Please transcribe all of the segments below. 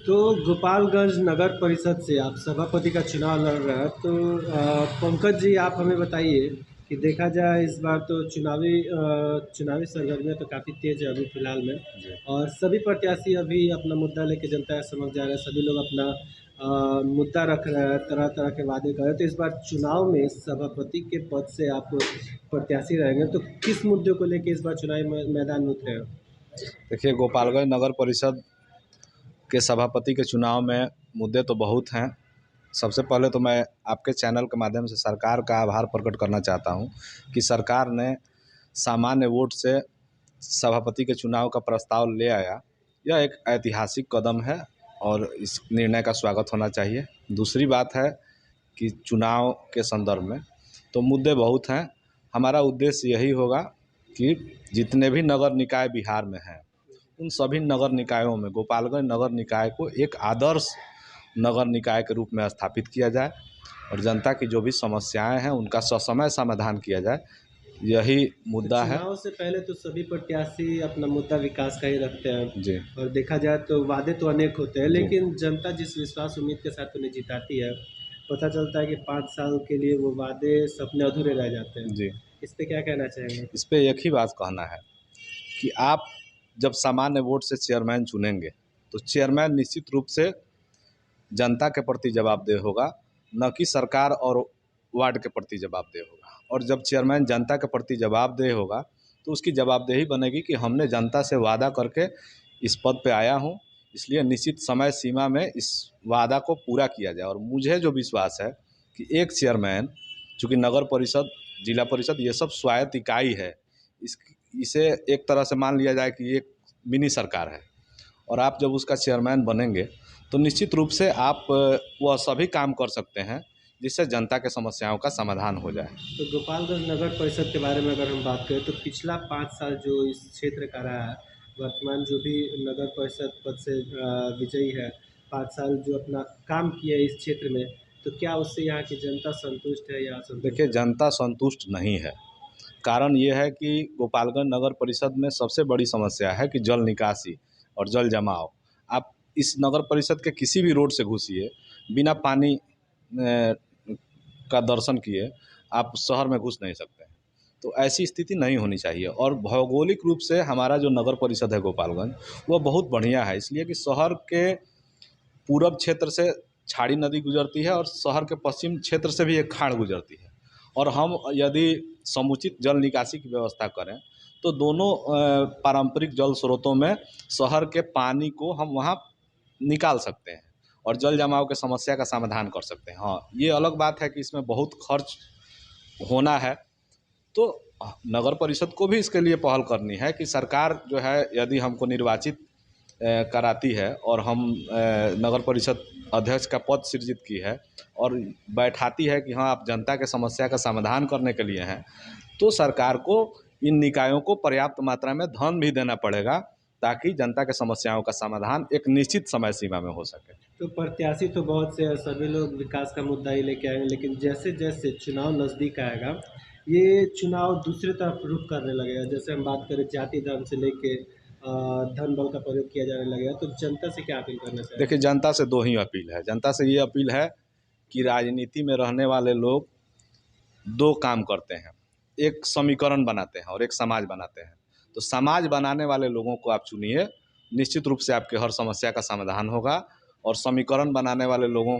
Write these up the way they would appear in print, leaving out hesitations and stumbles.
तो गोपालगंज नगर परिषद से आप सभापति का चुनाव लड़ रहे हैं तो पंकज जी आप हमें बताइए कि देखा जाए इस बार तो चुनावी सरगर्मियाँ तो काफ़ी तेज़ है अभी फ़िलहाल में। जी। और सभी प्रत्याशी अभी अपना मुद्दा लेके जनता के समक्ष जा रहे हैं, सभी लोग अपना मुद्दा रख रहे हैं, तरह तरह के वादे कर रहे हैं। तो इस बार चुनाव में सभापति के पद से आप प्रत्याशी रहेंगे तो किस मुद्दे को लेके इस बार चुनावी मैदान में उतरे हैं? देखिए, गोपालगंज नगर परिषद के सभापति के चुनाव में मुद्दे तो बहुत हैं। सबसे पहले तो मैं आपके चैनल के माध्यम से सरकार का आभार प्रकट करना चाहता हूं कि सरकार ने सामान्य वोट से सभापति के चुनाव का प्रस्ताव ले आया। यह एक ऐतिहासिक कदम है और इस निर्णय का स्वागत होना चाहिए। दूसरी बात है कि चुनाव के संदर्भ में तो मुद्दे बहुत हैं। हमारा उद्देश्य यही होगा कि जितने भी नगर निकाय बिहार में हैं उन सभी नगर निकायों में गोपालगंज नगर निकाय को एक आदर्श नगर निकाय के रूप में स्थापित किया जाए और जनता की जो भी समस्याएं हैं उनका ससमय समाधान किया जाए। यही तो मुद्दा है। चुनाव से पहले तो सभी प्रत्याशी अपना मुद्दा विकास का ही रखते हैं। जी। और देखा जाए तो वादे तो अनेक होते हैं, जी। लेकिन जनता जिस विश्वास उम्मीद के साथ उन्हें जिताती है, पता चलता है कि 5 साल के लिए वो वादे सपने अधूरे रह जाते हैं। जी। इस पे क्या कहना चाहेंगे? इस पे एक ही बात कहना है कि आप जब सामान्य वोट से चेयरमैन चुनेंगे तो चेयरमैन निश्चित रूप से जनता के प्रति जवाबदेह होगा, न कि सरकार और वार्ड के प्रति जवाबदेह होगा। और जब चेयरमैन जनता के प्रति जवाबदेह होगा तो उसकी जवाबदेही बनेगी कि हमने जनता से वादा करके इस पद पे आया हूँ, इसलिए निश्चित समय सीमा में इस वादा को पूरा किया जाए। और मुझे जो विश्वास है कि एक चेयरमैन, चूँकि नगर परिषद, जिला परिषद ये सब स्वायत्त इकाई है, इसे एक तरह से मान लिया जाए कि ये एक मिनी सरकार है और आप जब उसका चेयरमैन बनेंगे तो निश्चित रूप से आप वह सभी काम कर सकते हैं जिससे जनता के समस्याओं का समाधान हो जाए। तो गोपालगंज नगर परिषद के बारे में अगर हम बात करें तो पिछला 5 साल जो इस क्षेत्र का रहा है, वर्तमान जो भी नगर परिषद पद से विजयी है, 5 साल जो अपना काम किया है इस क्षेत्र में, तो क्या उससे यहाँ की जनता संतुष्ट है या देखिए, असंतुष्ट है? जनता संतुष्ट नहीं है। कारण ये है कि गोपालगंज नगर परिषद में सबसे बड़ी समस्या है कि जल निकासी और जल जमाव। आप इस नगर परिषद के किसी भी रोड से घुसिए, बिना पानी का दर्शन किए आप शहर में घुस नहीं सकते हैं। तो ऐसी स्थिति नहीं होनी चाहिए। और भौगोलिक रूप से हमारा जो नगर परिषद है गोपालगंज, वो बहुत बढ़िया है, इसलिए कि शहर के पूरब क्षेत्र से छाड़ी नदी गुजरती है और शहर के पश्चिम क्षेत्र से भी एक खाड़ गुजरती है। और हम यदि समुचित जल निकासी की व्यवस्था करें तो दोनों पारंपरिक जल स्रोतों में शहर के पानी को हम वहाँ निकाल सकते हैं और जल जमाव के समस्या का समाधान कर सकते हैं। हाँ, ये अलग बात है कि इसमें बहुत खर्च होना है। तो नगर परिषद को भी इसके लिए पहल करनी है कि सरकार जो है यदि हमको निर्वाचित कराती है और हम नगर परिषद अध्यक्ष का पद सृजित की है और बैठाती है कि हाँ आप जनता के समस्या का समाधान करने के लिए हैं, तो सरकार को इन निकायों को पर्याप्त मात्रा में धन भी देना पड़ेगा ताकि जनता के समस्याओं का समाधान एक निश्चित समय सीमा में हो सके। तो प्रत्याशी तो बहुत से हैं, सभी लोग विकास का मुद्दा ही लेके आएंगे, लेकिन जैसे जैसे चुनाव नज़दीक आएगा, ये चुनाव दूसरी तरफ रुख करने लगेगा। जैसे हम बात करें जाति धर्म से लेके धन बल का प्रयोग किया जाने लगेगा, तो जनता से क्या अपील करना देखिए, चाहेंगे? जनता से दो ही अपील है। जनता से ये अपील है कि राजनीति में रहने वाले लोग दो काम करते हैं, एक समीकरण बनाते हैं और एक समाज बनाते हैं। तो समाज बनाने वाले लोगों को आप चुनिए, निश्चित रूप से आपके हर समस्या का समाधान होगा। और समीकरण बनाने वाले लोगों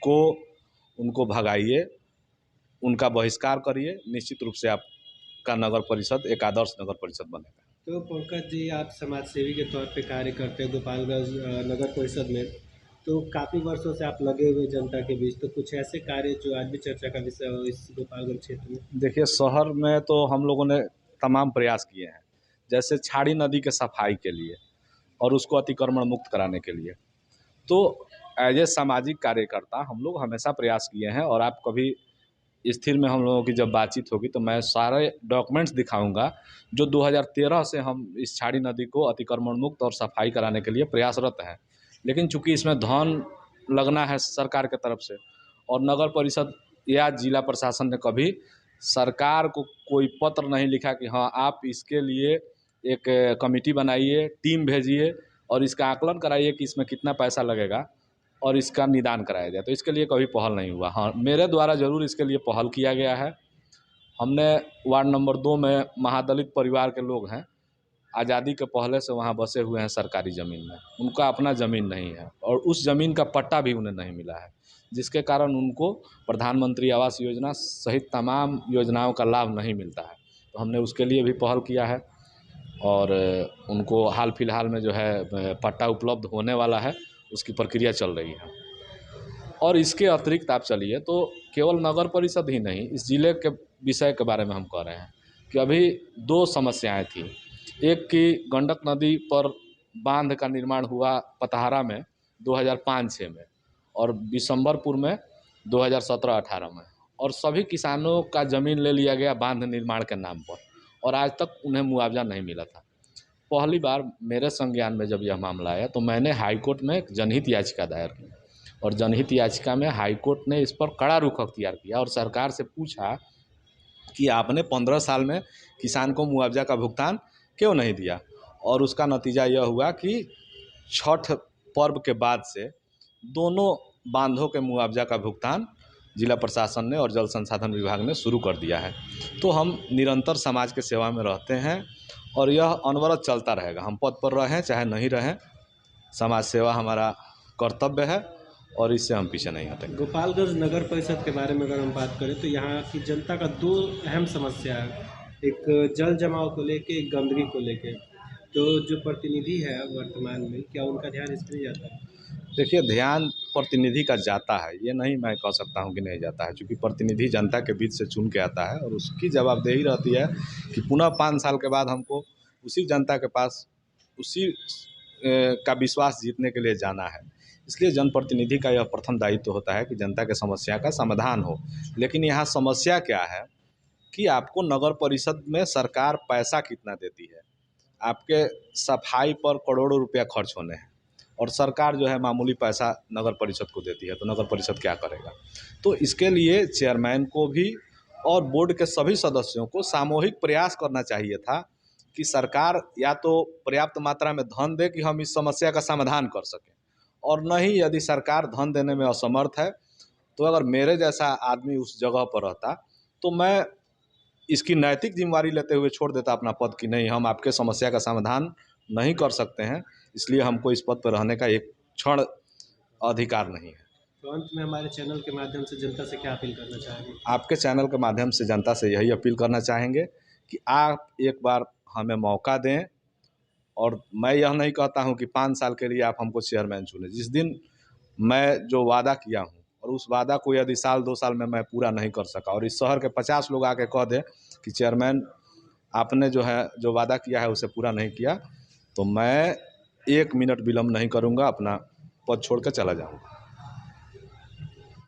को उनको भगाइए, उनका बहिष्कार करिए, निश्चित रूप से आपका नगर परिषद एक आदर्श नगर परिषद बनेगा। तो पंकज जी आप समाज सेवी के तौर पे कार्य करते हैं गोपालगंज नगर परिषद में, तो काफ़ी वर्षों से आप लगे हुए जनता के बीच, तो कुछ ऐसे कार्य जो आज भी चर्चा का विषय हो इस गोपालगंज क्षेत्र में? देखिए, शहर में तो हम लोगों ने तमाम प्रयास किए हैं, जैसे छाड़ी नदी के सफाई के लिए और उसको अतिक्रमण मुक्त कराने के लिए। तो एज ए सामाजिक कार्यकर्ता हम लोग हमेशा प्रयास किए हैं और आप कभी स्थिर में हम लोगों की जब बातचीत होगी तो मैं सारे डॉक्यूमेंट्स दिखाऊंगा जो 2013 से हम इस छाड़ी नदी को अतिक्रमण मुक्त और सफाई कराने के लिए प्रयासरत हैं। लेकिन चूंकि इसमें धन लगना है सरकार की तरफ से और नगर परिषद या जिला प्रशासन ने कभी सरकार को कोई पत्र नहीं लिखा कि हाँ आप इसके लिए एक कमेटी बनाइए, टीम भेजिए और इसका आकलन कराइए कि इसमें कितना पैसा लगेगा और इसका निदान कराया जाए। तो इसके लिए कभी पहल नहीं हुआ। हाँ, मेरे द्वारा ज़रूर इसके लिए पहल किया गया है। हमने वार्ड नंबर 2 में महादलित परिवार के लोग हैं, आज़ादी के पहले से वहाँ बसे हुए हैं सरकारी ज़मीन में। उनका अपना ज़मीन नहीं है और उस ज़मीन का पट्टा भी उन्हें नहीं मिला है, जिसके कारण उनको प्रधानमंत्री आवास योजना सहित तमाम योजनाओं का लाभ नहीं मिलता है। तो हमने उसके लिए भी पहल किया है और उनको हाल फिलहाल में जो है पट्टा उपलब्ध होने वाला है, उसकी प्रक्रिया चल रही है। और इसके अतिरिक्त आप चलिए तो केवल नगर परिषद ही नहीं, इस ज़िले के विषय के बारे में हम कह रहे हैं कि अभी 2 समस्याएं थी। एक कि गंडक नदी पर बांध का निर्माण हुआ पतहारा में 2005-06 में और बिशंबरपुर में 2017-18 में, और सभी किसानों का ज़मीन ले लिया गया बांध निर्माण के नाम पर और आज तक उन्हें मुआवजा नहीं मिला था। पहली बार मेरे संज्ञान में जब यह मामला आया तो मैंने हाई कोर्ट में एक जनहित याचिका दायर की और जनहित याचिका में हाई कोर्ट ने इस पर कड़ा रुख अख्तियार किया और सरकार से पूछा कि आपने 15 साल में किसान को मुआवजा का भुगतान क्यों नहीं दिया। और उसका नतीजा यह हुआ कि छठ पर्व के बाद से दोनों बांधों के मुआवजा का भुगतान जिला प्रशासन ने और जल संसाधन विभाग ने शुरू कर दिया है। तो हम निरंतर समाज के सेवा में रहते हैं और यह अनवरत चलता रहेगा। हम पद पर रहें चाहे नहीं रहें, समाज सेवा हमारा कर्तव्य है और इससे हम पीछे नहीं हटेंगे। गोपालगंज नगर परिषद के बारे में अगर हम बात करें तो यहाँ की जनता का 2 अहम समस्या है, एक जल जमाव को लेके, एक गंदगी को लेके। तो जो प्रतिनिधि है वर्तमान में, क्या उनका ध्यान इस पर नहीं जाता है? देखिए, ध्यान प्रतिनिधि का जाता है, ये नहीं मैं कह सकता हूँ कि नहीं जाता है, क्योंकि प्रतिनिधि जनता के बीच से चुन के आता है और उसकी जवाबदेही रहती है कि पुनः 5 साल के बाद हमको उसी जनता के पास उसी का विश्वास जीतने के लिए जाना है। इसलिए जनप्रतिनिधि का यह प्रथम दायित्व होता है कि जनता के समस्या का समाधान हो। लेकिन यहाँ समस्या क्या है कि आपको नगर परिषद में सरकार पैसा कितना देती है। आपके सफाई पर करोड़ों रुपया खर्च होने हैं और सरकार जो है मामूली पैसा नगर परिषद को देती है, तो नगर परिषद क्या करेगा। तो इसके लिए चेयरमैन को भी और बोर्ड के सभी सदस्यों को सामूहिक प्रयास करना चाहिए था कि सरकार या तो पर्याप्त मात्रा में धन दे कि हम इस समस्या का समाधान कर सकें, और नहीं यदि सरकार धन देने में असमर्थ है तो अगर मेरे जैसा आदमी उस जगह पर रहता तो मैं इसकी नैतिक जिम्मेवारी लेते हुए छोड़ देता अपना पद कि नहीं, हम आपके समस्या का समाधान नहीं कर सकते हैं, इसलिए हमको इस पद पर रहने का एक क्षण अधिकार नहीं है। तो अंत में हमारे चैनल के माध्यम से जनता से क्या अपील करना चाहेंगे? आपके चैनल के माध्यम से जनता से यही अपील करना चाहेंगे कि आप एक बार हमें मौका दें, और मैं यह नहीं कहता हूं कि 5 साल के लिए आप हमको चेयरमैन चुनें। जिस दिन मैं जो वादा किया हूं और उस वादा को यदि साल 2 साल में मैं पूरा नहीं कर सका और इस शहर के 50 लोग आके कह दें कि चेयरमैन आपने जो है जो वादा किया है उसे पूरा नहीं किया, तो मैं 1 मिनट विलम्ब नहीं करूंगा, अपना पद छोड़ कर चला जाऊंगा।